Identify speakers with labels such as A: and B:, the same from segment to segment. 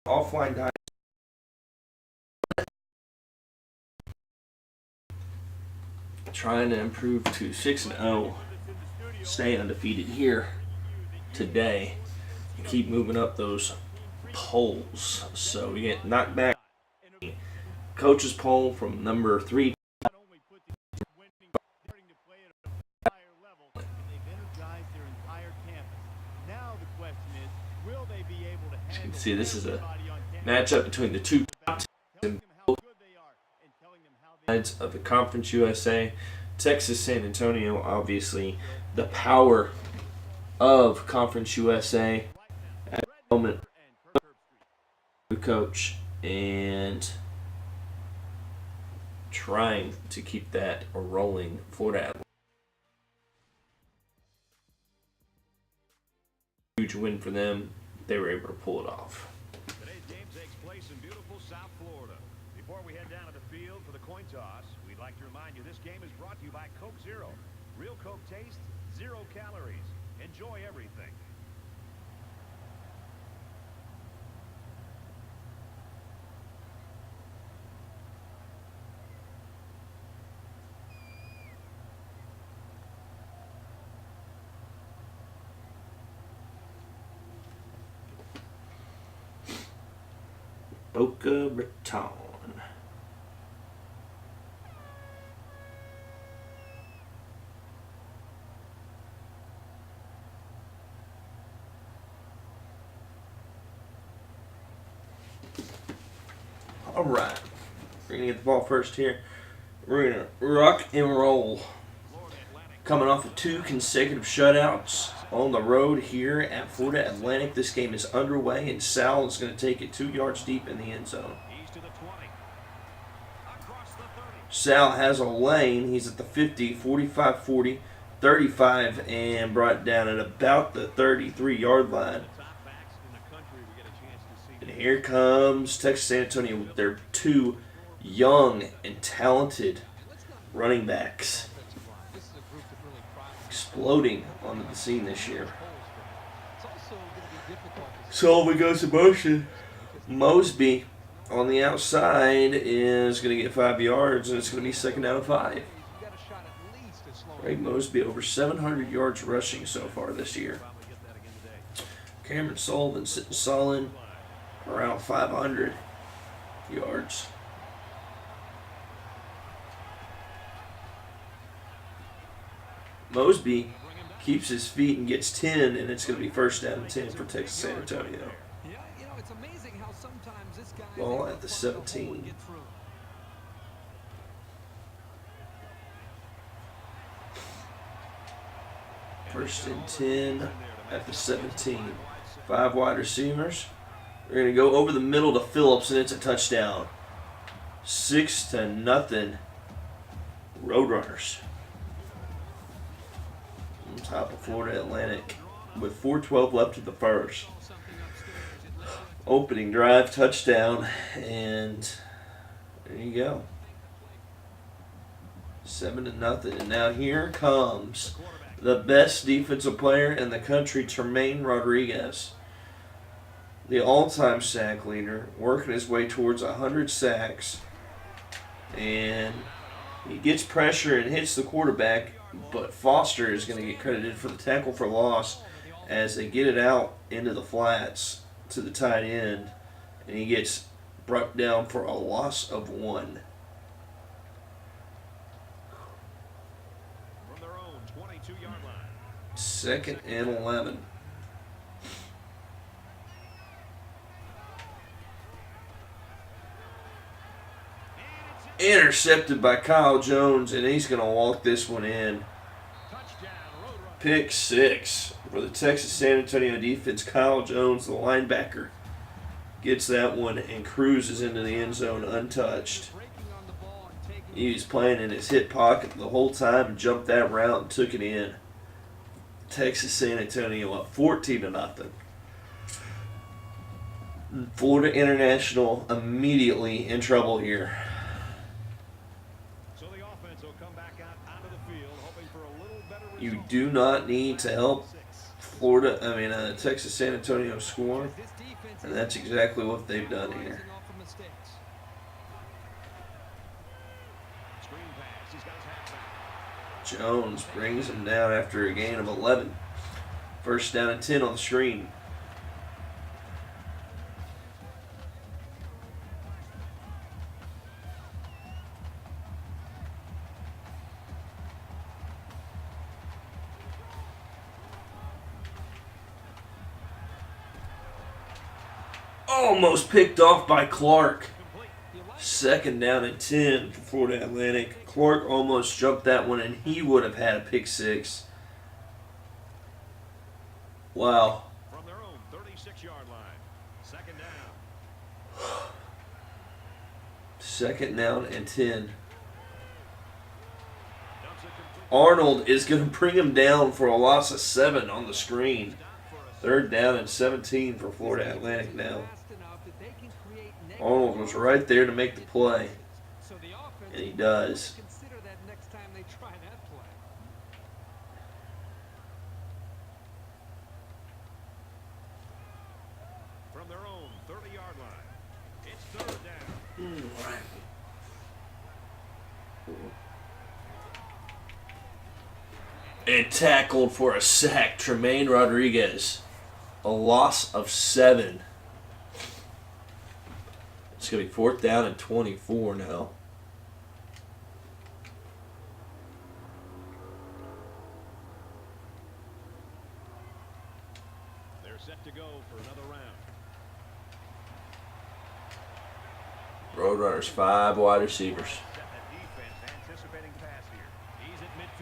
A: offline dive. Trying to improve to 6-0. Stay undefeated here today. And keep moving up those polls. So we get knocked back. Coach's poll from number 3. As you can see, this is a matchup between the two top teams sides of the Conference USA. Texas San Antonio, obviously, the power of Conference USA at the moment. Coach and trying to keep that rolling. Florida, huge win for them. They were able to pull it off.
B: Today's game takes place in beautiful South Florida. Before we head down to the field for the coin toss, we'd like to remind you this game is brought to you by Coke Zero. Real Coke taste, 0 calories. Enjoy everything.
A: Boca Raton. All right, we're going to get the ball first here. We're going to rock and roll. Coming off of 2 consecutive shutouts on the road here at Florida Atlantic. This game is underway, and Sal is going to take it 2 yards deep in the end zone. Sal has a lane. He's at the 50, 45, 40, 35, and brought down at about the 33-yard line. And here comes Texas San Antonio with their 2 young and talented running backs. Exploding onto the scene this year. So we go to motion. Mosby on the outside is going to get 5 yards, and it's going to be 2nd down and 5. Greg Mosby over 700 yards rushing so far this year. Cameron Sullivan sitting solid around 500 yards. Mosby keeps his feet and gets 10, and it's going to be 1st down and 10 for Texas San Antonio. Ball at the 17. First and 10 at the 17. 5 wide receivers. We're going to go over the middle to Phillips, and it's a touchdown. 6-0. Roadrunners. On top of Florida Atlantic with 4:12 left in the first. Opening drive, touchdown, and there you go. 7-0. And now here comes the best defensive player in the country, Tremaine Rodriguez. The all-time sack leader, working his way towards 100 sacks. And he gets pressure and hits the quarterback, but Foster is going to get credited for the tackle for loss as they get it out into the flats to the tight end, and he gets brought down for a loss of 1.
B: From their own 22-yard line.
A: 2nd and 11. Intercepted by Kyle Jones, and he's going to walk this one in. Pick 6 for the Texas San Antonio defense. Kyle Jones, the linebacker, gets that one and cruises into the end zone untouched. He was playing in his hip pocket the whole time and jumped that route and took it in. Texas San Antonio up 14-0. Florida International immediately in trouble here. You do not need to help Texas San Antonio score, and that's exactly what they've done here. Jones brings him down after a gain of 11. First down and 10 on the screen. Almost picked off by Clark. Second down and 10 for Florida Atlantic. Clark almost jumped that one, and he would have had a pick six. Wow.
B: From their own 36-yard line. Second down.
A: Second down and 10. Arnold is going to bring him down for a loss of 7 on the screen. Third down and 17 for Florida Atlantic now. Arnold was right there to make the play, and he does.
B: From their own 30-yard line. It's third down.
A: And tackled for a sack, Tremaine Rodriguez. A loss of 7. It's going to be fourth down and 24 now.
B: They're set to go for another round.
A: Roadrunners, 5 wide receivers.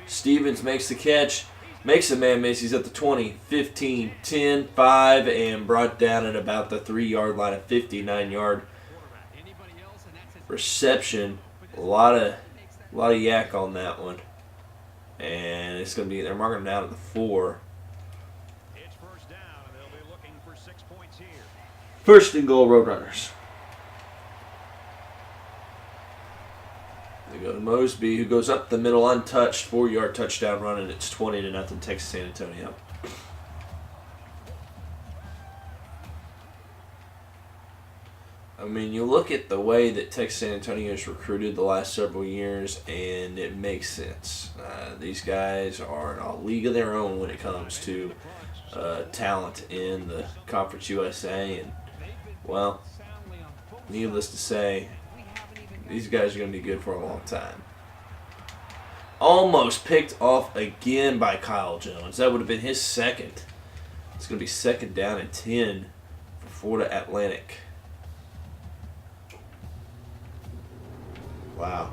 A: Stevens makes the catch, makes a man miss. He's at the 20, 15, 10, 5, and brought down at about the 3-yard line, a 59-yard reception. A lot of yak on that one, and it's going to be, they're marking him down at the 4.
B: It's first down, and they'll be looking for 6 points here.
A: First and goal, Roadrunners. They go to Mosby, who goes up the middle untouched, 4-yard touchdown run, and it's 20-0 Texas San Antonio. I mean, you look at the way that Texas San Antonio has recruited the last several years, and it makes sense. These guys are in a league of their own when it comes to talent in the Conference USA, and, well, needless to say, these guys are going to be good for a long time. Almost picked off again by Kyle Jones. That would have been his second. It's going to be second down and 10 for Florida Atlantic. Wow.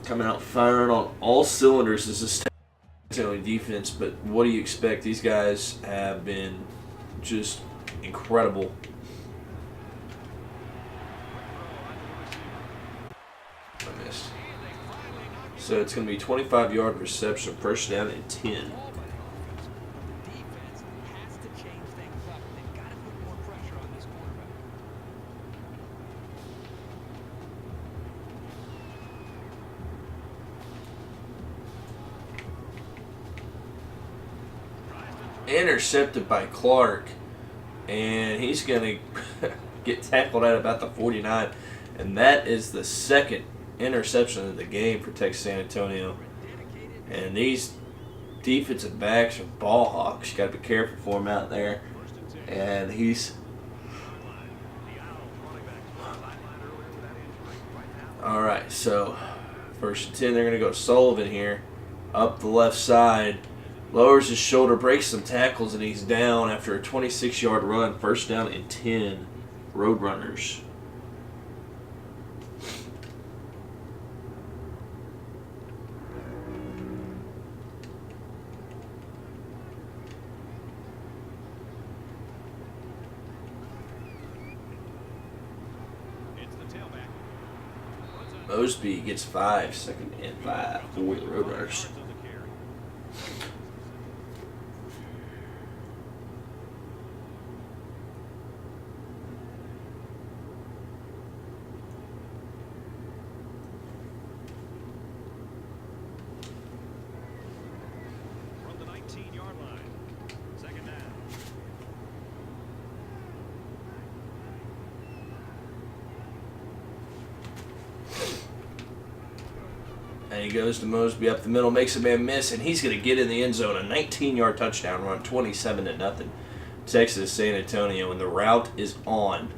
A: Coming out firing on all cylinders is this defense, but what do you expect? These guys have been just incredible. I missed. So it's going to be 25-yard reception, first down and 10. Intercepted by Clark, and he's going to get tackled at about the 49, and that is the second interception of the game for Texas San Antonio. And these defensive backs are ball hawks. You got to be careful for him out there. And he's all right. So first and 10, they're going to go to Sullivan here, up the left side. Lowers his shoulder, breaks some tackles, and he's down after a 26-yard run. First down and 10, Roadrunners.
B: It's the tailback.
A: Mosby gets 5, second and 5 for the Roadrunners. he goes to Mosby up the middle, makes a man miss, and he's going to get in the end zone. A 19-yard touchdown run, 27-0. Texas San Antonio, and the route is on.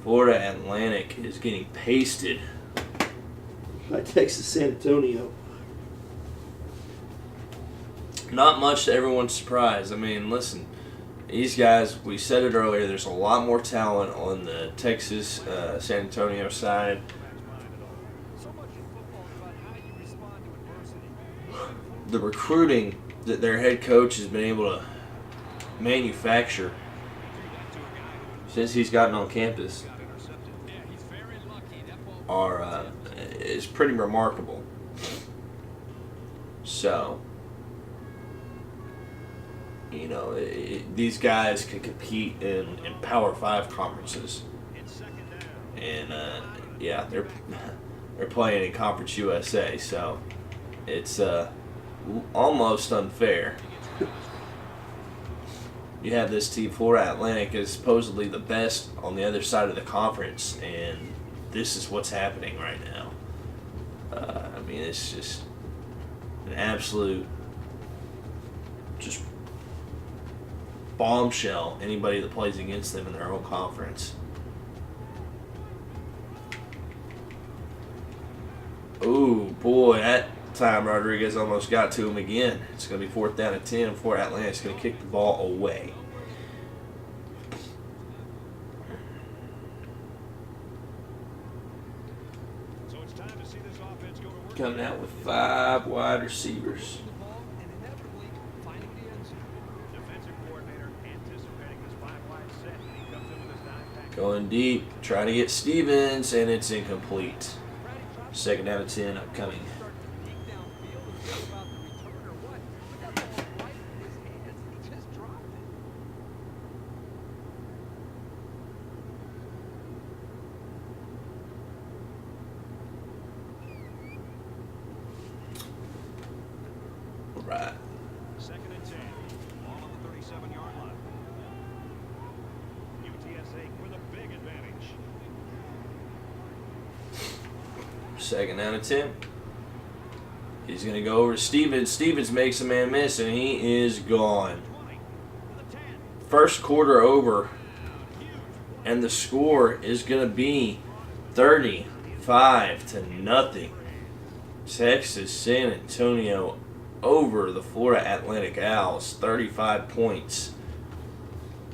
A: Florida Atlantic is getting pasted by Texas San Antonio. Not much to everyone's surprise. I mean, listen, these guys, we said it earlier, there's a lot more talent on the Texas San Antonio side. The recruiting that their head coach has been able to manufacture since he's gotten on campus is pretty remarkable. So, you know, these guys can compete in Power 5 conferences. And, yeah, they're playing in Conference USA, so it's almost unfair. You have this team, Florida Atlantic, is supposedly the best on the other side of the conference, and this is what's happening right now. I mean, it's just an absolute just bombshell, anybody that plays against them in their own conference. Ooh, boy, that time Rodriguez almost got to him again. It's going to be 4th down and 10. Florida Atlantic's going to kick the ball away.
B: So it's time to see this offense go to work.
A: Coming out with 5 wide receivers.
B: Defensive coordinator anticipating this 5-wide set. He comes in with his 9-pack.
A: Going deep, trying to get Stevens, and it's incomplete. 2nd down and 10 upcoming. Right.
B: 2nd and 10. Ball on the 37-yard line. UTSA with a big advantage.
A: 2nd down and 10. He's going to go over to Stevens. Stevens makes a man miss, and he is gone.
B: 20 to the 10.
A: First quarter over, and the score is going to be 35-0. Texas San Antonio over the Florida Atlantic Owls. 35 points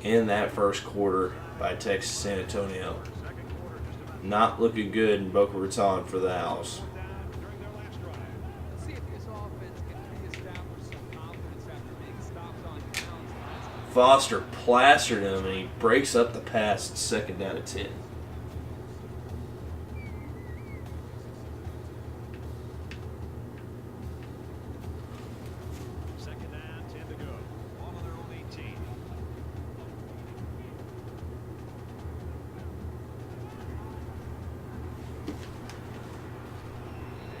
A: in that first quarter by Texas San Antonio. Not looking good in Boca Raton for the Owls. Foster plastered him, and he breaks up the pass. 2nd down and 10.
B: Second down, 10 to go. Ball on their own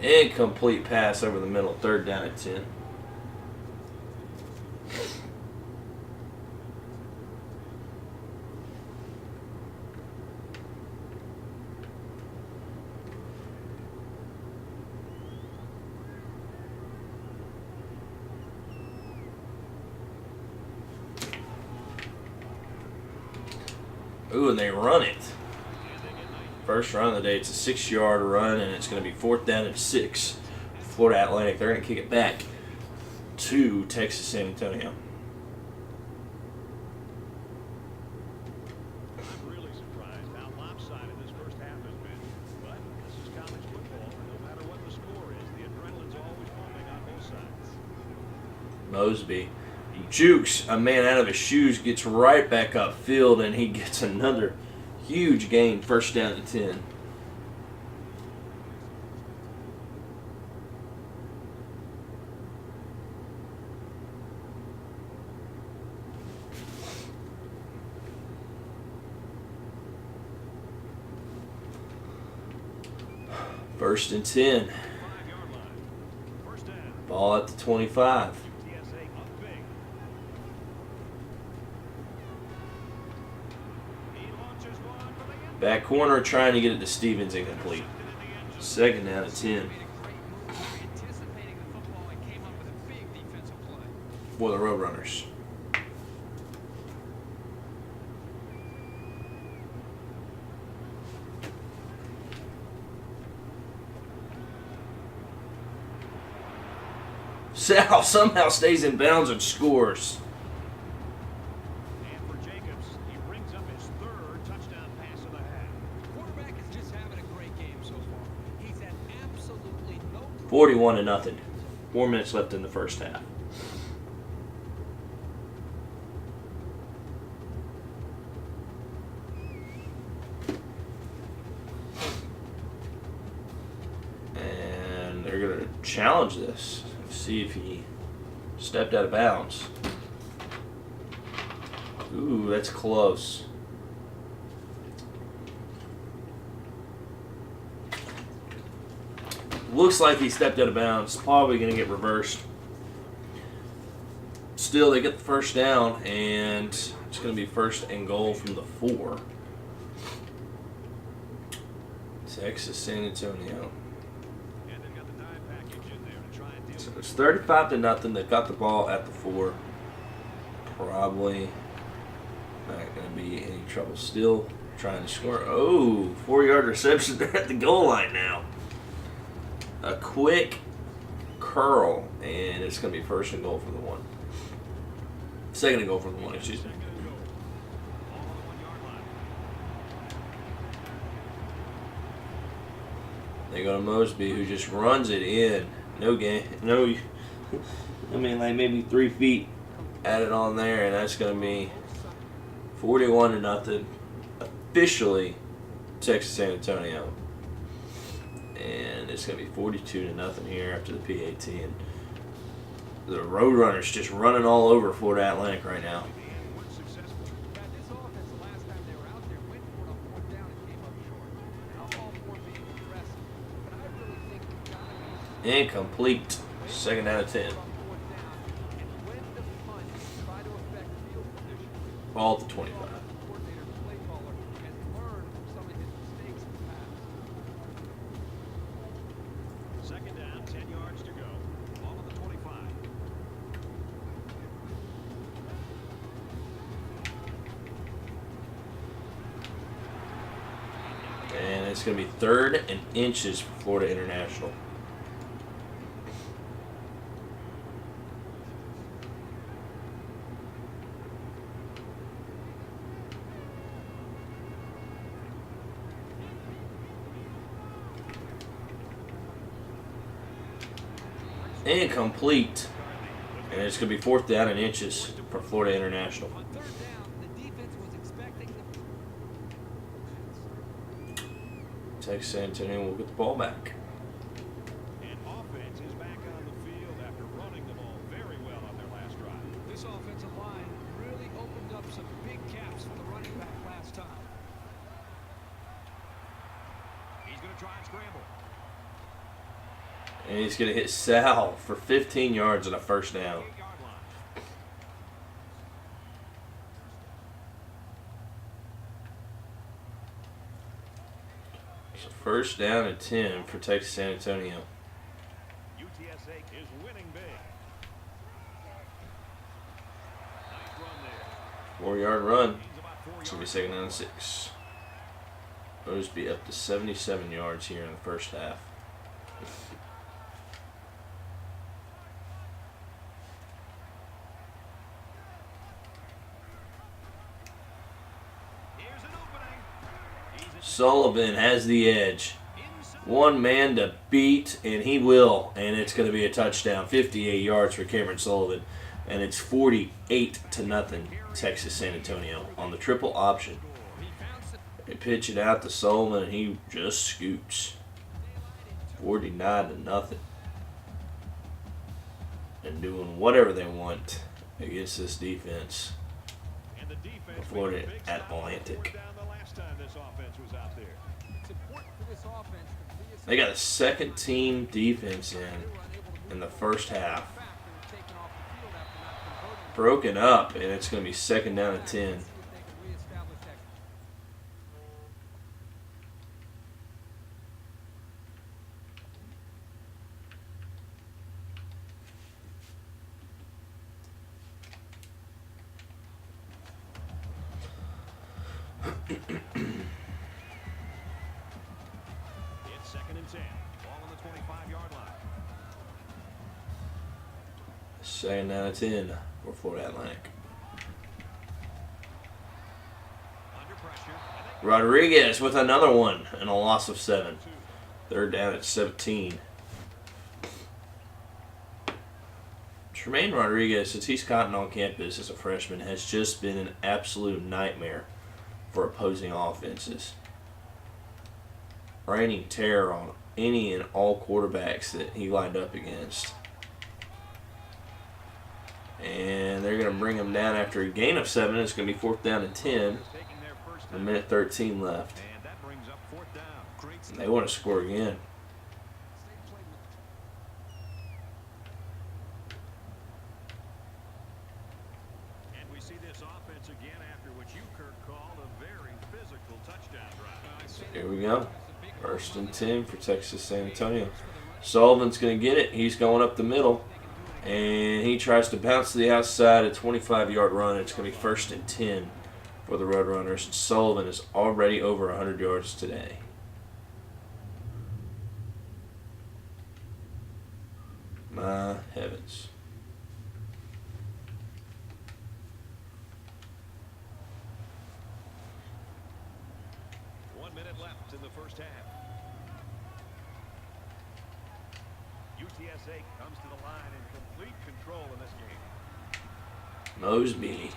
B: 18.
A: Incomplete pass over the middle. 3rd down and 10. Ooh, and they run it. First run of the day, it's a 6-yard run, and it's going to be 4th down and 6. Florida Atlantic, they're going to kick it back to Texas San Antonio.
B: I'm really surprised how lopsided this first half has been. But this is college football, and no matter what the score is, the adrenaline's always pumping on both sides.
A: Mosby. He jukes a man out of his shoes, gets right back upfield, and he gets another huge gain. 1st down and 10. First and 10.
B: 5-yard line. First down.
A: Ball at the 25.
B: UTSA up big. He launches one for the end.
A: Back corner trying to get it to Stevens, incomplete. Second down and 10 for the Roadrunners. Sal somehow stays in bounds and scores.
B: And for Jacobs, he brings up his third touchdown pass of the half.
C: Quarterback is just having a great game so far. He's had absolutely no
A: 41-0. 4 minutes left in the first half. And they're going to challenge this. See if he stepped out of bounds. Ooh, that's close. Looks like he stepped out of bounds. Probably going to get reversed. Still, they get the first down, and it's going to be first and goal from the 4. Texas, San Antonio.
B: And they've got the dime package in there to try and deal
A: So
B: with
A: it's 35-0. They've got the ball at the 4. Probably not going to be any trouble. Still trying to score. Oh, 4-yard reception. They're at the goal line now. A quick curl, and it's going to be first and goal for the 1. Second and goal for the 1, excuse me.
B: second and goal. All on the 1-yard line.
A: They go to Mosby, who just runs it in. No game. No, I mean, like maybe 3 feet added on there, and that's going to be 41-0. Officially, Texas San Antonio. And it's going to be 42-0 here after the PAT. And the Roadrunners just running all over Florida Atlantic right now.
B: And one successful.
C: Yeah, this offense, the last time they were out there, went for it on 4th down and came up short. And I'm all for being aggressive, but I really think you've got to be
A: Incomplete. Second down and 10.
C: on 4th down. And when to punt, try to affect field position.
A: Ball at the 25.
C: Coordinator, play caller, has learned from some of his mistakes in the past.
B: Second down, 10 yards to go. Ball on the 25.
A: And it's going to be 3rd and inches for Florida International. Incomplete. And it's going to be 4th down and inches for Florida International.
C: On 3rd down, the defense was expecting the
A: Texas San Antonio will get the ball back.
B: And offense is back on the field after running the ball very well on their last drive.
C: This offensive line really opened up some big gaps for the running back last time.
B: He's going to try and scramble.
A: And he's going to hit Sal for 15 yards and a first down.
B: 8-yard line.
A: So first down and 10 for Texas San Antonio.
B: UTSA is winning big. Nice run there.
A: 4-yard run.
B: Gains about 4
A: It's going to be
B: yards.
A: second down and 6. Those be up to 77 yards here in the first half.
B: Here's an opening. He's in
A: Sullivan has the edge.
B: inside.
A: One man to beat, and he will. And it's going to be a touchdown. 58 yards for Cameron Sullivan. And it's 48-0 Texas San Antonio on the triple option.
C: He bounced it.
A: They pitch it out to Sullivan, and he just scoots. 49-0. And doing whatever they want against this defense.
B: And the defense
A: Florida
B: made a big stop on
A: Atlantic.
B: 4th down the last time this offense was out there.
C: It's important for this offense to be a
A: They got a second team defense in the first half.
C: fact they were taken off the field after not converting.
A: Broken up, and it's going to be second down and 10.
C: See if they can reestablish that.
A: Second down and 10 for Florida Atlantic.
B: Under pressure.
A: Rodriguez with another one and a loss of 7. Third down at 17. Tremaine Rodriguez, since he's gotten on campus as a freshman, has just been an absolute nightmare for opposing offenses. Raining terror on any and all quarterbacks that he lined up against. And they're going to bring him down after a gain of 7. It's going to be 4th down and 10. A minute 13 left.
B: And that brings up 4th down. Great.
A: And they want to score again.
B: And we see this offense again after what you, Kirk, called a very physical touchdown drive.
A: Here we go. 1st and 10 for Texas San Antonio. Sullivan's going to get it. He's going up the middle. And he tries to bounce to the outside, a 25-yard run. It's going to be 1st and 10 for the Roadrunners. Sullivan is already over 100 yards today. My heavens.
B: One minute left in the first half. UTSA comes to the line in complete control in this game.
A: Mosby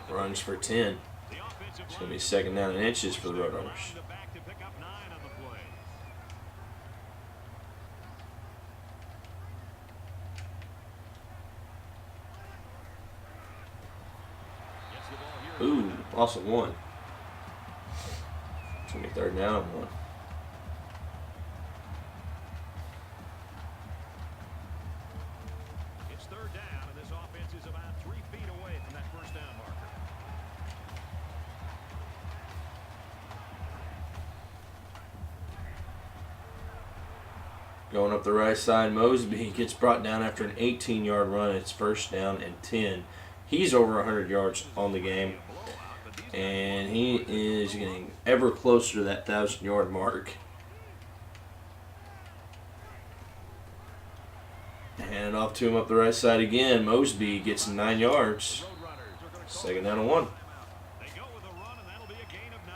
A: runs for 10. It's going to be 2nd down and inches for the Roadrunners.
B: Back to pick up 9 on the play. Gets the ball here.
A: Ooh, loss of 1. It's going to be 3rd down and 1.
B: It's 3rd down, and this offense is about 3 feet away from that first down marker.
A: Going up the right side, Mosby gets brought down after an 18-yard run. It's 1st down and 10. He's over 100 yards on the game, and he is getting ever closer to that 1,000-yard mark. Hand it off to him up the right side again. Mosby gets 9 yards. 2nd down and 1.
B: They go with a run, and that'll be a gain of 9.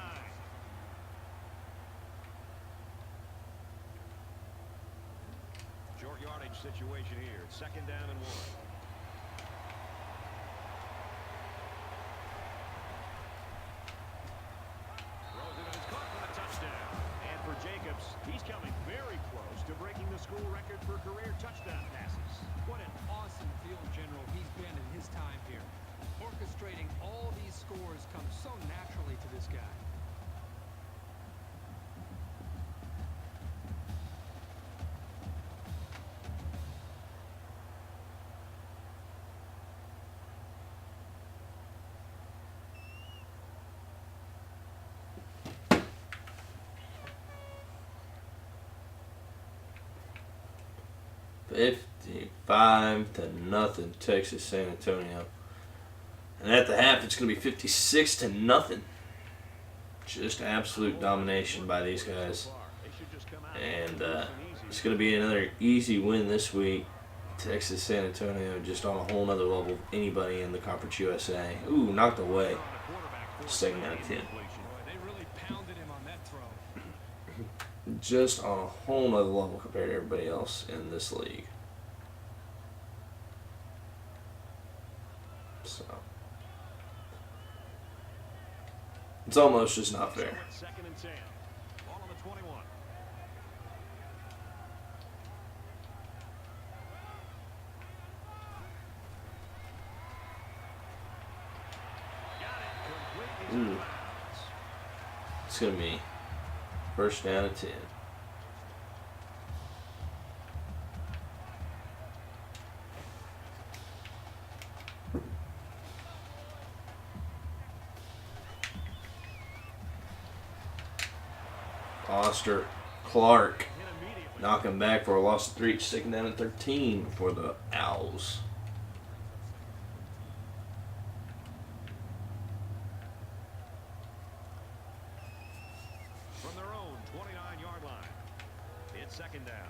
B: Short yardage situation here. 2nd down and 1. Throws it and it's caught for the touchdown. And for Jacobs, he's coming very close to breaking the school record for career touchdown passes.
C: What an awesome field general he's been in his time here. Orchestrating all these scores comes so naturally to this guy.
A: $55 to nothing, Texas San Antonio. And at the half, it's going to be 56 to nothing. Just absolute domination by these guys. And it's going to be another easy win this week. Texas San Antonio just on a whole nother level of anybody in the Conference USA. Ooh, knocked away. 2nd down and 10.
C: They really pounded him on that throw.
A: Just on a whole nother level compared to everybody else in this league. So it's almost just not fair.
B: 2nd and 10. Ball on the 21. Got it. Completely.
A: Ooh. It's going to be 1st down and 10. Foster, Clark, knock him back for a loss of 3. 2nd down and 13 for the Owls.
B: From their own 29-yard line. It's 2nd down.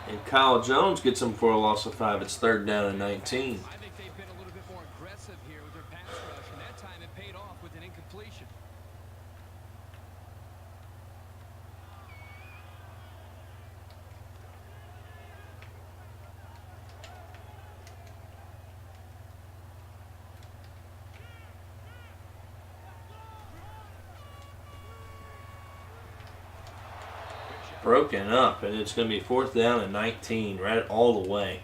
A: And Kyle Jones gets them for a loss of 5. It's 3rd down and 19.
C: I think they've been a little bit more aggressive here with their pass rush, and that time it paid off with an incompletion.
A: Broken up, and it's going to be 4th down and 19, right all the way.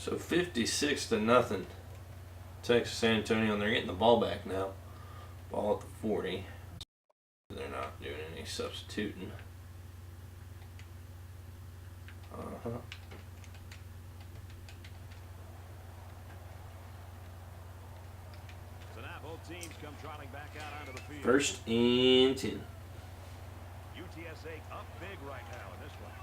A: So 56-0. Texas San Antonio, and they're getting the ball back now. Ball at the 40. They're not doing any substituting. Uh-huh.
B: So now both teams come trotting back out onto the field.
A: 1st and 10.
B: UTSA up big right now in this one.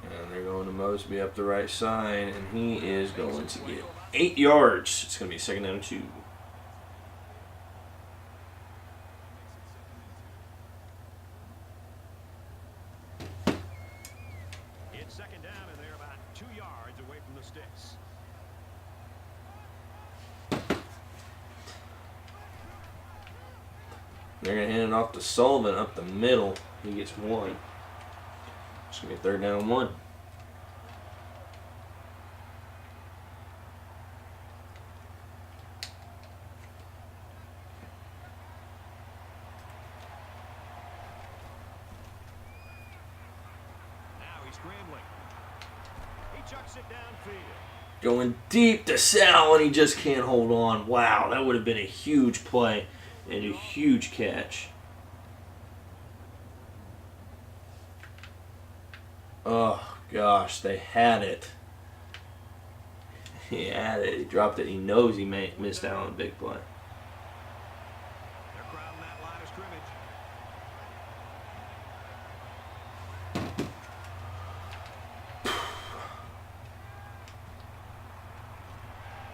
A: And they're going to Mosby up the right side, and he is going to get 8 yards. It's going to be 2nd down and 2.
B: It's 2nd down, and they're about 2 yards away from the sticks.
A: They're going to hand it off to Sullivan up the middle. He gets 1. It's going to be 3rd down and 1.
B: Now he's scrambling. He chucks it downfield.
A: Going deep to Sal, and he just can't hold on. Wow, that would have been a huge play and a huge catch. Oh, gosh, they had it. He had it. He dropped it. He knows he missed out on a big play.
B: They're crowding that line of scrimmage.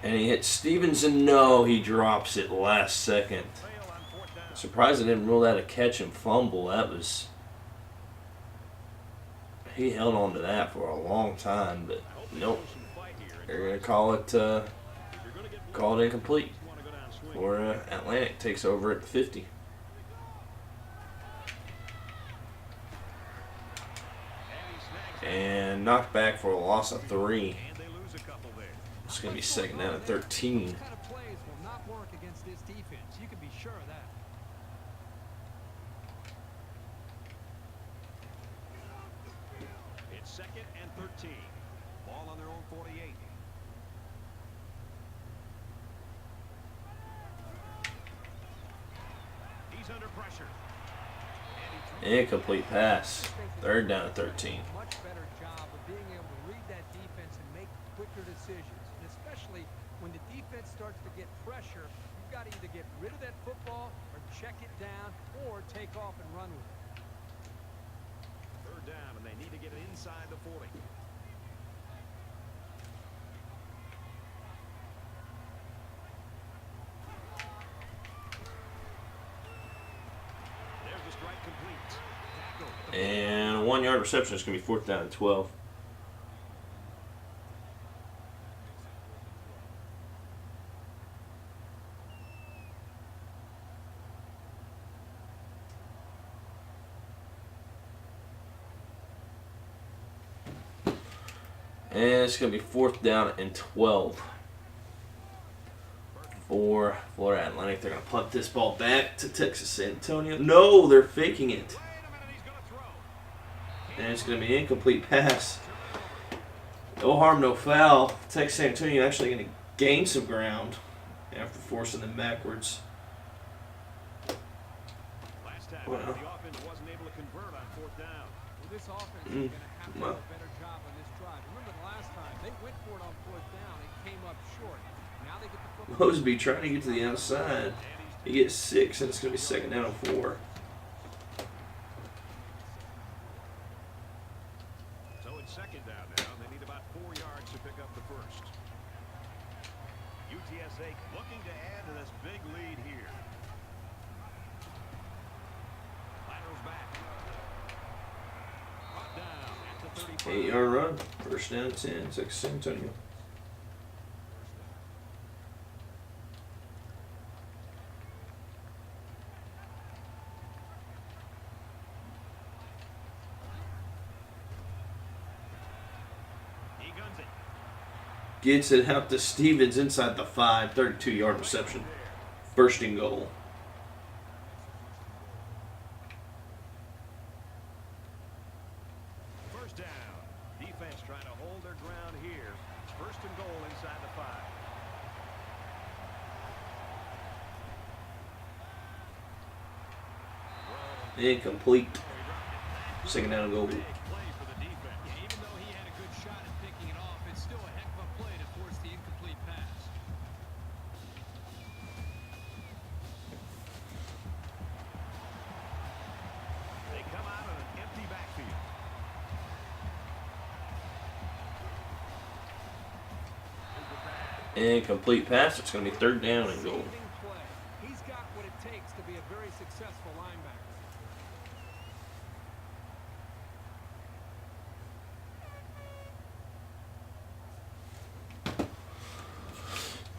A: And he hits Stevenson. No, he drops it last second.
B: Fail on 4th down.
A: Surprised they didn't rule that a catch and fumble. That was... He held on to that for a long time, but nope. They're going to call it incomplete. Or Atlantic takes over at the 50. And knocked back for a loss of 3.
B: And they lose a couple there.
A: It's going to be 2nd down and 13.
C: Those kind of plays will not work against this defense. You can be sure of that.
B: It's 2nd and 13. Ball on their own 48. He's under pressure. And he
A: Incomplete pass. 3rd down and 13.
C: Much better job of being able to read that defense and make quicker decisions. And especially when the defense starts to get pressure, you've got to either get rid of that football or check it down or take off and run with it.
B: 3rd down, and they need to get it inside the 40. There's the strike complete. Tackle.
A: And a 1-yard reception is going to be 4th down and 12. And it's going to be 4th down and 12 for Florida Atlantic. They're going to punt this ball back to Texas San Antonio. No, they're faking it.
B: Wait a minute, he's going to throw.
A: And it's going to be an incomplete pass. No harm, no foul. Texas San Antonio actually going to gain some ground after forcing them backwards.
B: Last time,
A: Wow.
B: the offense wasn't able to convert on 4th down.
C: Well, this offense is going to have to do
A: Well.
C: a better job on this drive. Remember the last time They went for it on fourth down. It came up short. Now they get the football.
A: Mosby trying to get to the outside. He gets 6, and it's going to be second down and 4.
B: So it's second down now. They need about 4 yards to pick up the first. UTSA looking to add to this big lead here. Laterals back. Brought down at the 35.
A: 8-yard run. First down 10. Texas San Antonio.
B: He guns it.
A: Gets it out to Stevens inside the 5. 32-yard reception. First and goal.
B: First down. Defense trying to hold their ground here. It's first and goal inside the 5.
A: Incomplete. Second down and goal.
B: Big play for the defense.
D: Yeah, even though he had a good shot at picking it off, it's still a heck of a play to force the incomplete pass.
B: They come out on an empty backfield.
A: Incomplete pass. It's going to be third down and goal.
C: Saving play. He's got what it takes to be a very successful linebacker.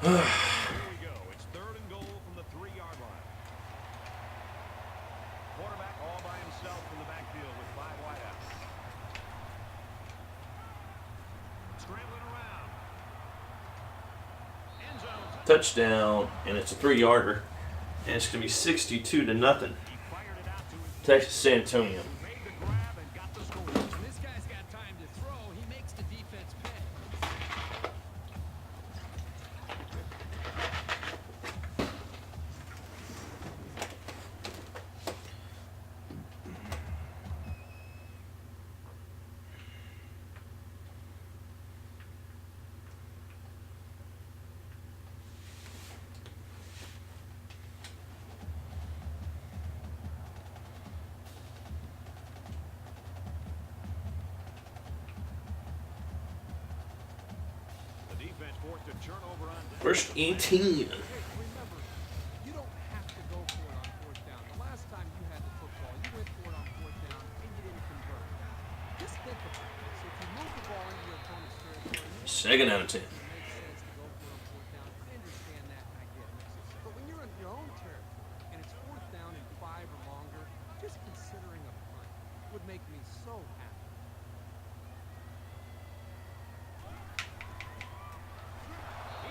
B: Here we go. It's third and goal from the 3-yard line. Quarterback all by himself in the backfield with 5 wideouts. Scrambling around. End zone.
A: Touchdown, and it's a 3-yarder. And it's going to be 62-0.
B: He fired it out to his
A: Texas San Antonio.
B: made the grab and got the score.
D: When this guy's got time to throw, he makes the defense pay.
B: The defense forced a turnover on down.
A: First 18.
C: Hey, remember, you don't have to go for it on fourth down. The last time you had the football, you went for it on fourth down and you didn't convert. Just think about this. If you move the ball into your opponent's territory,
A: Second out of 10.
C: it makes sense to go for it on fourth down. I understand that, and I get it. But when you're in your own territory and it's fourth down and 5 or longer, just considering a punt would make me so happy.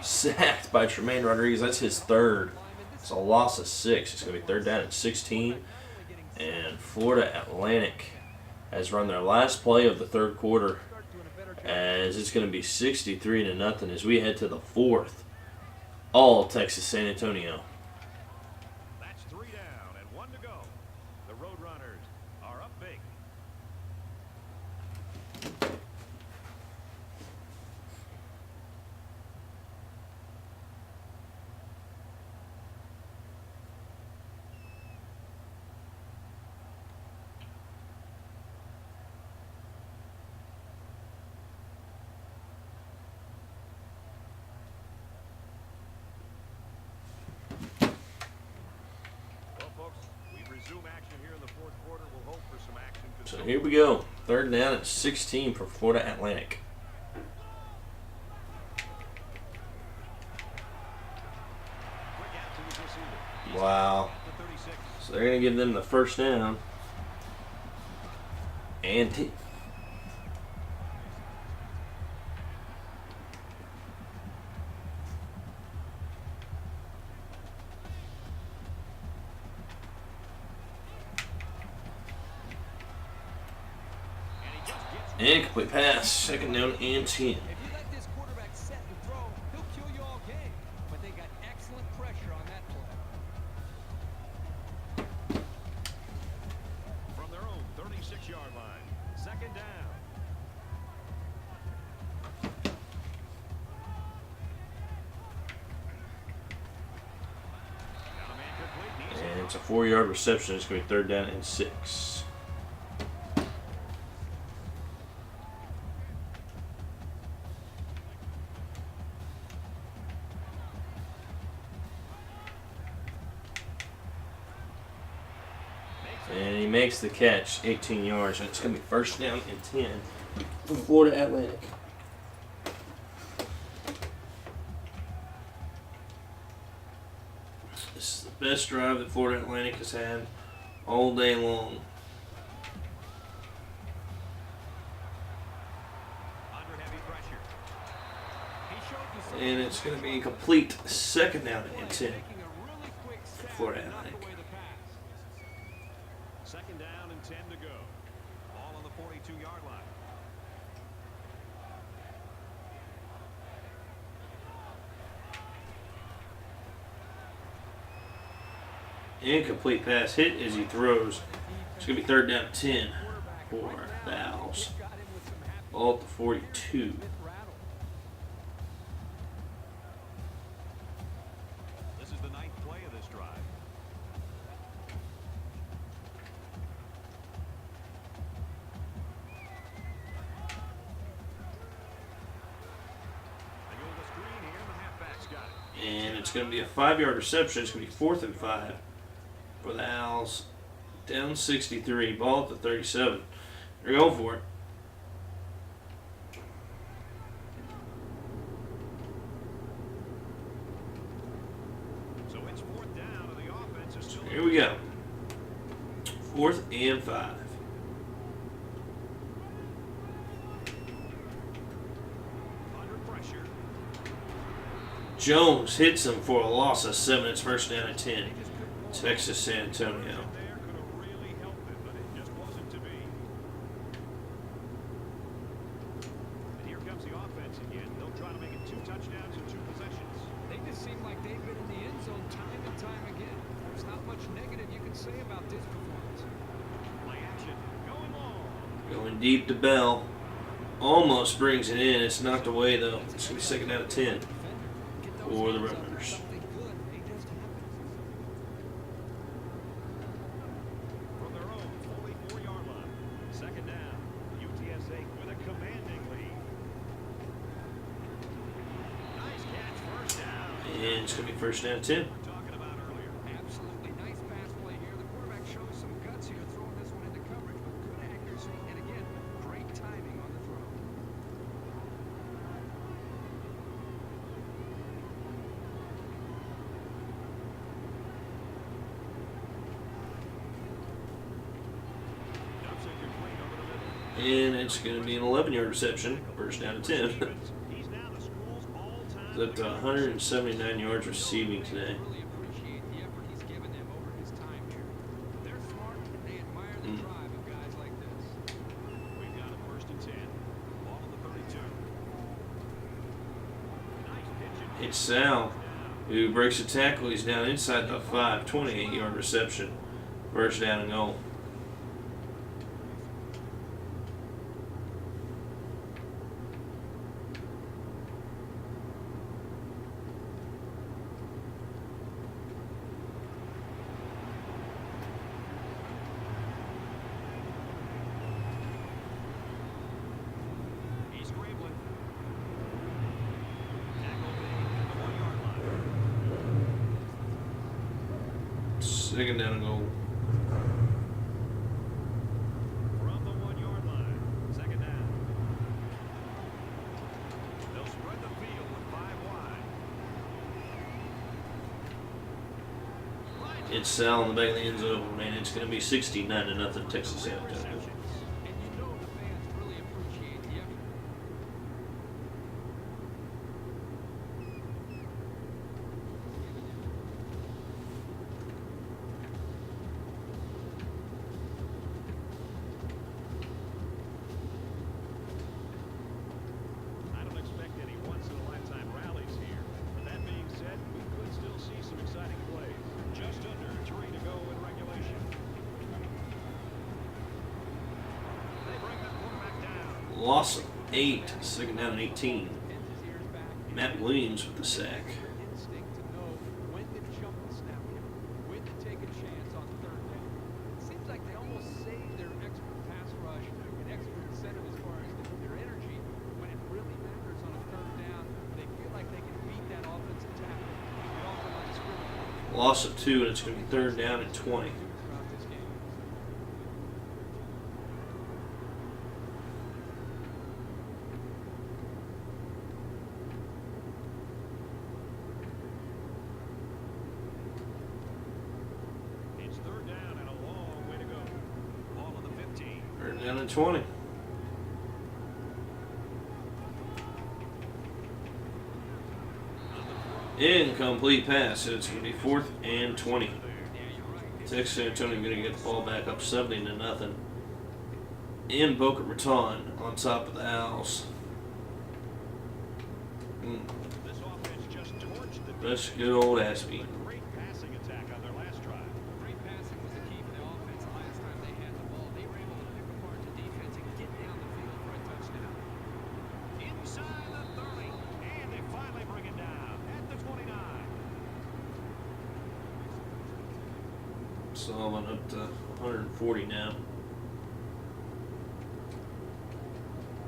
A: Sacked by Tremaine Rodriguez. That's his third. It's a loss of 6. It's going to be third down and 16. And Florida Atlantic has run their last play of the third quarter, as it's going to be 63-0 as we head to the fourth. All Texas San Antonio.
B: That's 3 down and 1 to go. The Roadrunners are up big. Well, folks, we resume action here in the fourth quarter. We'll hope for some action.
A: So here we go. Third down and 16 for Florida Atlantic.
B: Quick out to his receiver.
A: Wow.
B: At the 36.
A: So they're going to give them the first down. And
B: And he just gets
A: incomplete pass. Second down and 10.
C: If you let this quarterback set and throw, he'll kill you all game. But they got excellent pressure on that play.
B: from their own 36-yard line. Second down.
A: It's a 4-yard reception. It's going to be 3rd down and 6. And he makes the catch, 18 yards. And it's going to be 1st down and 10 for Florida Atlantic. This is the best drive that Florida Atlantic has had all day long.
B: Under heavy pressure.
A: And it's going to be a complete 2nd down and 10 for Florida Atlantic.
B: 2nd down and 10 to go. Ball on the 42-yard line.
A: Incomplete pass hit as he throws. It's going to be 3rd down and 10 for the Owls. Ball at the 42.
B: This is the 9th play of this drive. They go to the screen here, and the halfback's got it.
A: And it's going to be a 5-yard reception. It's going to be 4th and 5 for the Owls. Down 63. Ball at the 37. They're going for it.
B: So it's 4th down, and the offense is still.
A: Here we go. 4th and 5.
B: Under pressure.
A: Jones hits him for a loss of 7. It's 1st down and 10. Texas San Antonio.
B: There could have really helped it, but it just wasn't to be. And here comes the offense again. They'll try to make it 2 touchdowns in 2 possessions.
C: They just seem like they've been in the end zone time and time again. There's not much negative you can say about this performance.
B: Play action. Going long.
A: Going deep to Bell. Almost brings it in. It's knocked away though. It's going to be 2nd down and 10 for the Runners.
B: From their own 44-yard line. 2nd down. UTSA with a commanding lead. Nice catch. 1st down.
A: And it's going to be 1st down and 10.
B: We're talking about earlier.
C: Absolutely nice pass play here. The quarterback shows some guts here throwing this one into coverage with good accuracy and again, great timing on the throw.
B: Dumps it complete over the middle.
A: And it's going to be an 11-yard reception. 1st down and 10.
B: He's now the school's all-time.
A: Up to 179 yards receiving today.
C: Really appreciate the effort he's given them over his time here. They're smart and they admire the drive of guys like this.
B: We've got a 1st and 10. Ball on the 32. Nice pitch.
A: It's Sal who breaks the tackle. He's down inside the 5. 28-yard reception. 1st down and goal.
B: He's scrambling. Tackle made at the 1-yard line.
A: 2nd down and goal.
B: From the 1-yard line. 2nd down. They'll spread the field with 5 wide.
A: It's Sal in the back of the end zone, man. It's going to be 69-0 Texas San Antonio.
B: Receptions.
C: And you know the fans really appreciate the effort.
B: I don't expect any once-in-a-lifetime rallies here. But that being said, we could still see some exciting plays. Just under 3 to go in regulation. They bring the quarterback down.
A: Loss of 8. 2nd down and 18.
C: Pins his ears back.
A: Matt Williams with the sack.
C: Instinct to know when to jump the snap here, when to take a chance,
A: Loss of 2, and it's going to be 3rd down and 20.
D: Throughout this game.
B: It's 3rd down and a long way to go. Ball on the 15.
A: 3rd down and 20. Incomplete pass. It's going to be 4th and 20. Texas San Antonio going to get the ball back up 70-0 in Boca Raton on top of the Owls.
B: This offense just torched the
A: That's good old Aspie.
B: great passing attack on their last drive.
D: Great passing was the key for the offense the last time they had the ball. They were able to pick apart the defense and get down the field for a touchdown.
B: Inside the 30, and they finally bring it down at the 29.
A: Solomon up to 140 now.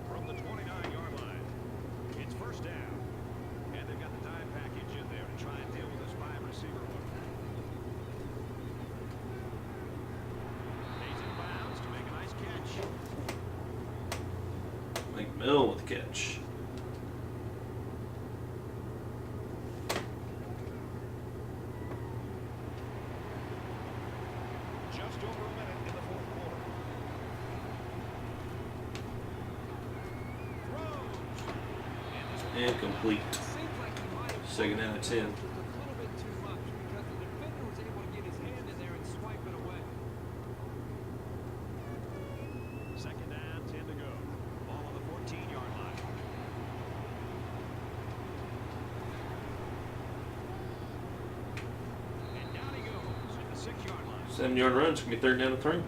B: From the 29-yard line, it's 1st down. And they've got the dime package in there to try and deal with this 5-receiver look. He's in bounds to make a nice catch.
A: McMill with the catch.
B: Just over a minute in the 4th quarter. Throws. And this one
A: Incomplete.
C: Seems like he might have
A: 2nd down and 10.
C: just a little bit too much because the defender was able to get his hand in there and swipe it away.
B: 2nd down, 10 to go. Ball on the 14-yard line. And down he goes at the 6-yard line.
A: 7-yard run. It's going to be 3rd down and 3.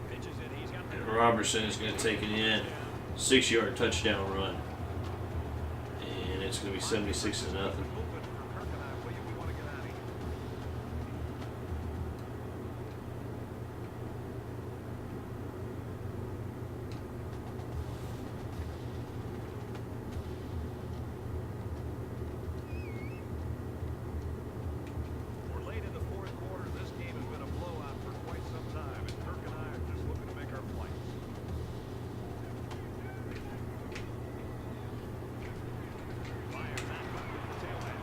B: Pitches it. He's got the
A: And Robertson is going to take it in. 6-yard touchdown run. And it's going to be 76-0.
B: movement for Kirk and I. William, we want to get out of here. We're late in the 4th quarter. This game has been a blowout for quite some time, and Kirk and I are just looking to make our flight. Fires that one with the tailhead.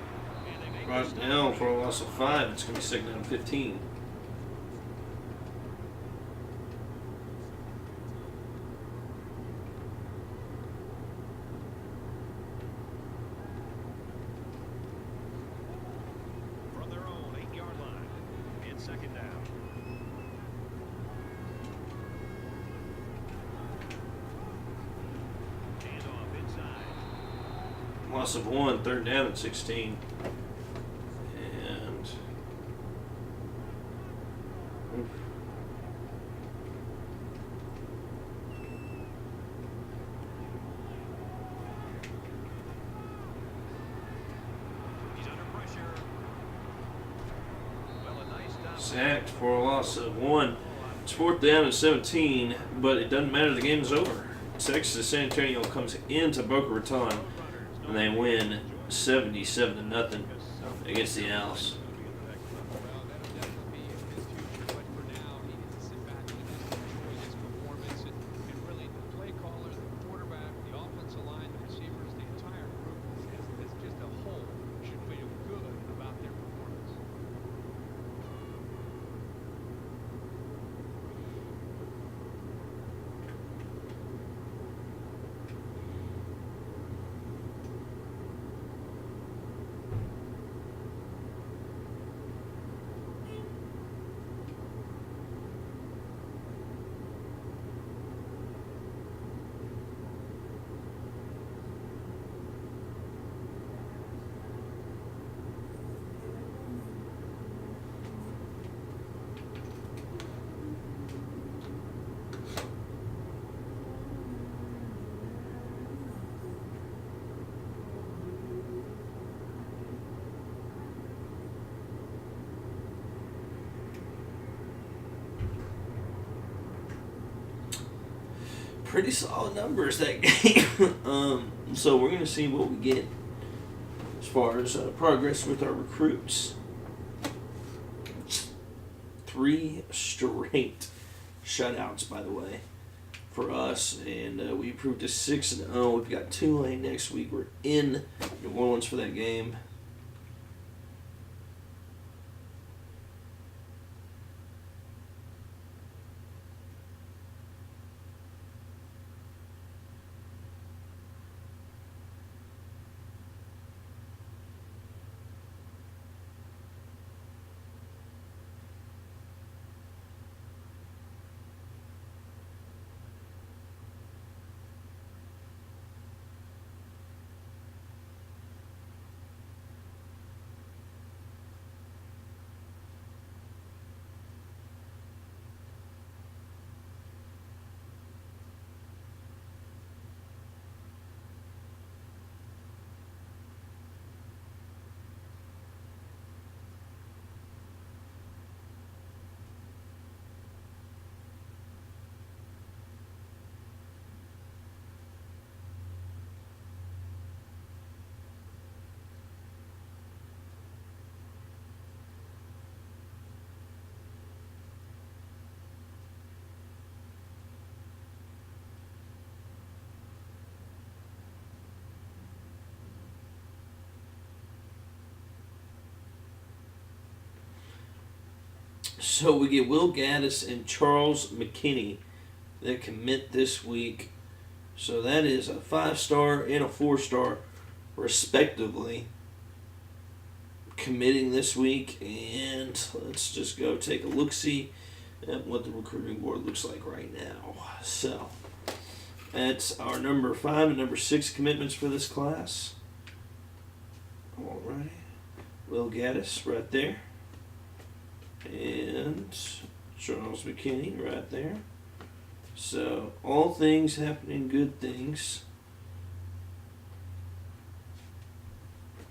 B: And they make
A: Brought
B: this
A: it down for a loss of 5. It's going to be 2nd down and 15.
B: from their own 8-yard line. It's 2nd down. Handoff inside.
A: Loss of 1. 3rd down and 16. And
B: He's under pressure. Well, a nice stop.
A: sacked for a loss of 1. It's 4th down and 17, but it doesn't matter. The game's over. Texas San Antonio comes into Boca Raton, and they win 77-0 against the Owls.
D: Well, that'll definitely be in his future, but for now, he needs to sit back and he needs to enjoy this performance and really the play caller, the quarterback, the offensive line, the receivers, the entire group as just a whole should feel good about their performance.
A: pretty solid numbers that game. So we're going to see what we get as far as progress with our recruits. 3 straight shutouts, by the way, for us, and we improved to 6-0. We've got Tulane next week. We're in New Orleans for that game. So we get Will Gaddis and Charles McKinney that commit this week. So that is a 5-star and a 4-star, respectively, committing this week. And let's just go take a look-see at what the recruiting board looks like right now. So that's our number 5 and number 6 commitments for this class. Alrighty. Will Gaddis right there. And Charles McKinney right there. So, all things happening, good things.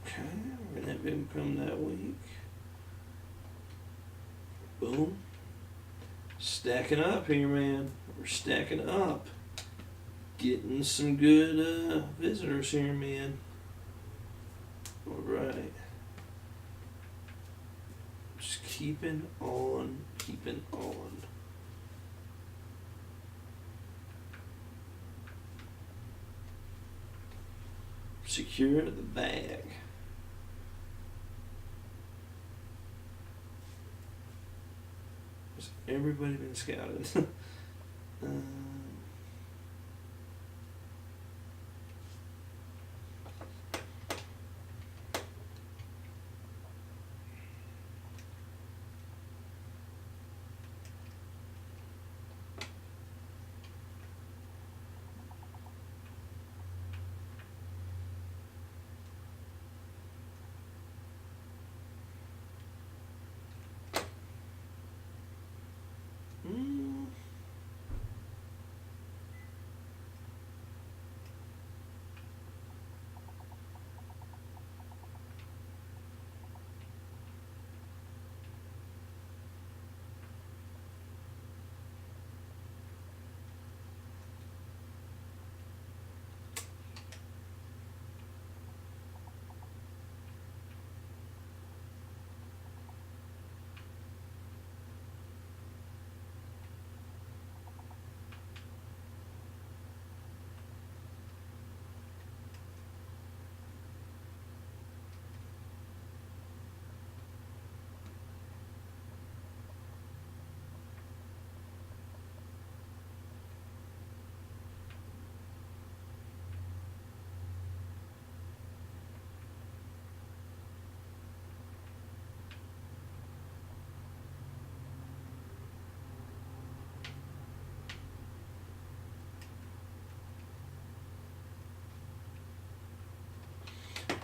A: Okay, we're going to have him come that week. Boom. Stacking up here, man. We're stacking up. Getting some good visitors here, man. Alright. Just keeping on, keeping on. Secure the bag. Has everybody been scouted?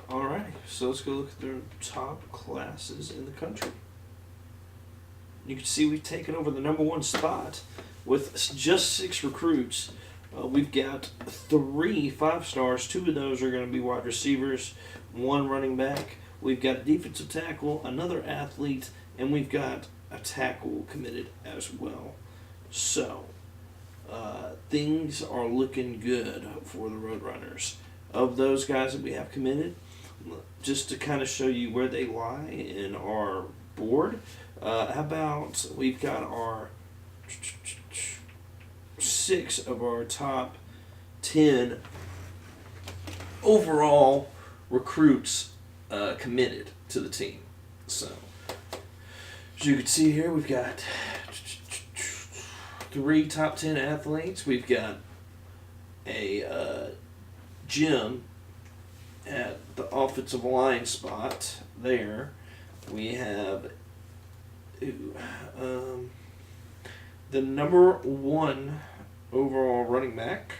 A: Alrighty, so let's go look at their top classes in the country. You can see we've taken over the number 1 spot with just 6 recruits. We've got 3 5-stars. 2 of those are going to be wide receivers, 1 running back. We've got a defensive tackle, another athlete, and we've got a tackle committed as well. So, things are looking good for the Roadrunners. Of those guys that we have committed, just to kind of show you where they lie in our board, how about we've got our 6 of our top 10 overall recruits committed to the team. So, as you can see here, we've got 3 top 10 athletes. We've got a Jim at the offensive line spot there. We have the number 1 overall running back.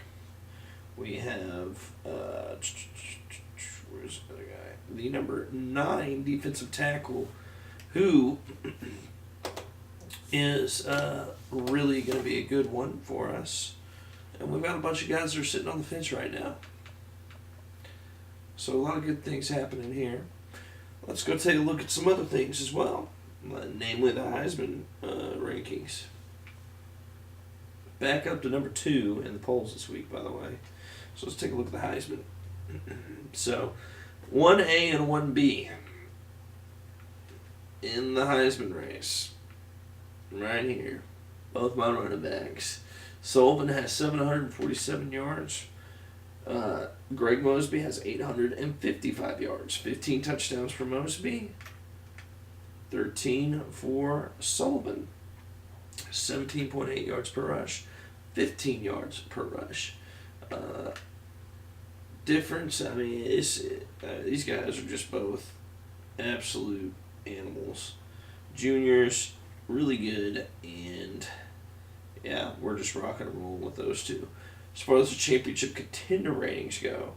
A: We have where's the other guy? The number 9 defensive tackle, who is really going to be a good one for us. And we've got a bunch of guys that are sitting on the fence right now. So a lot of good things happening here. Let's go take a look at some other things as well, namely the Heisman rankings. Back up to number 2 in the polls this week, by the way. So let's take a look at the Heisman. So 1A and 1B in the Heisman race. Right here. Both my running backs. Sullivan has 747 yards. Greg Mosby has 855 yards. 15 touchdowns for Mosby. 13 for Sullivan. 17.8 yards per rush. 15 yards per rush. Difference, I mean, these guys are just both absolute animals. Juniors, really good, and yeah, we're just rocking and rolling with those two. As far as the championship contender ratings go,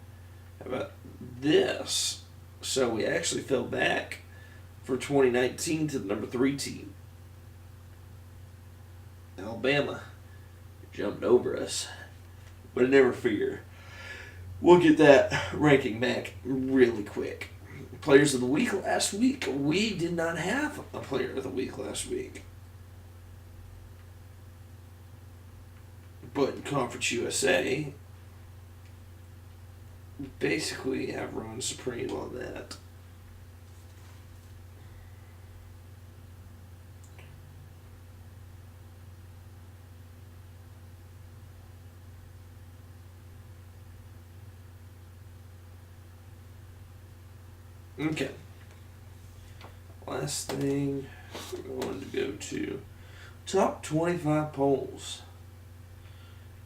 A: how about this? So we actually fell back for 2019 to the number 3 team. Alabama jumped over us, but never fear. We'll get that ranking back really quick. Players of the week last week. We did not have a player of the week last week. But in Conference USA, we basically have run supreme on that. Okay. Last thing, we're going to go to top 25 polls.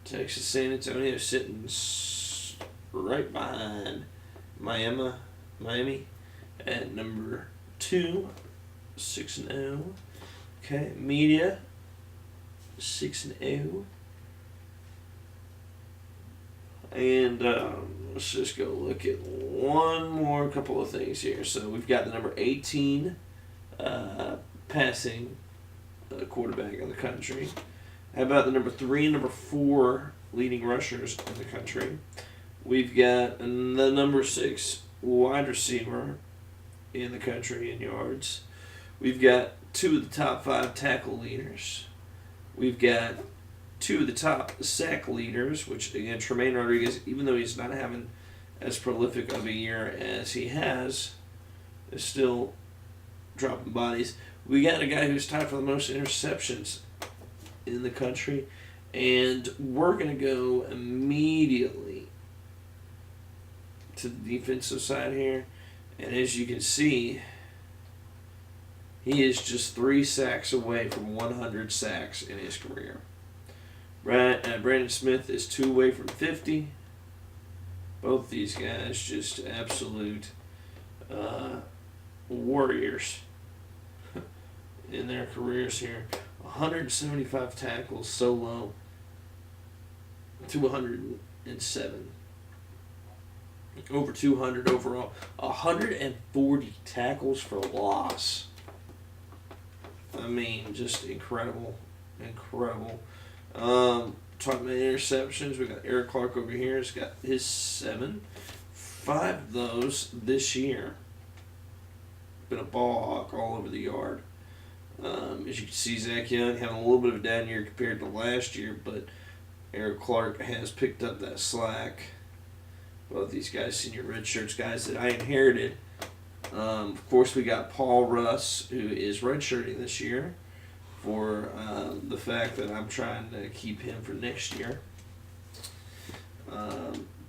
A: Texas San Antonio sitting right behind Miami at number 2, 6-0. Okay, media 6-0. And let's just go look at one more couple of things here. So we've got the number 18 passing quarterback in the country. How about the number 3 and number 4 leading rushers in the country? We've got the number 6 wide receiver in the country in yards. We've got 2 of the top 5 tackle leaders. We've got 2 of the top sack leaders, which again, Tremaine Rodriguez, even though he's not having as prolific of a year as he has, is still dropping bodies. We got a guy who's tied for the most interceptions in the country, and we're going to go immediately to the defensive side here, and as you can see, he is just 3 sacks away from 100 sacks in his career. Brandon Smith is 2 away from 50. Both these guys just absolute warriors in their careers here. 175 tackles solo to 107. Over 200 overall. 140 tackles for loss. I mean, just incredible. Incredible. Talking about interceptions, we got Eric Clark over here. He's got his 7. 5 of those this year. Been a ball hawk all over the yard. As you can see, Zach Young having a little bit of a down year compared to last year, but Eric Clark has picked up that slack. Both these guys, senior red shirts, guys that I inherited. Of course, we got Paul Russ, who is redshirting this year for the fact that I'm trying to keep him for next year.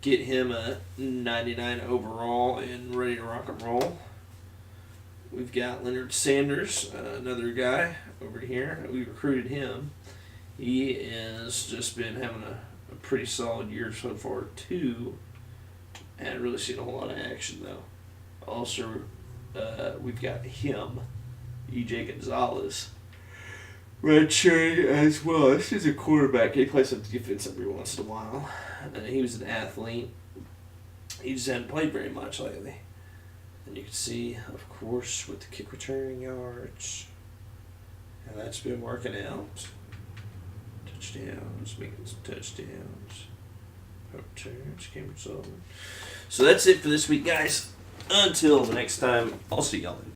A: Get him a 99 overall and ready to rock and roll. We've got Leonard Sanders, another guy over here. We recruited him. He has just been having a pretty solid year so far, too. I haven't really seen a whole lot of action, though. Also, we've got him, E.J. Gonzalez, redshirt as well. This is a quarterback. He plays some defense every once in a while. He was an athlete. He just hadn't played very much lately. And you can see, of course, with the kick returning yards, and that's been working out. Touchdowns, making some touchdowns. Returns, Cambridge Sullivan. So that's it for this week, guys. Until the next time, I'll see y'all.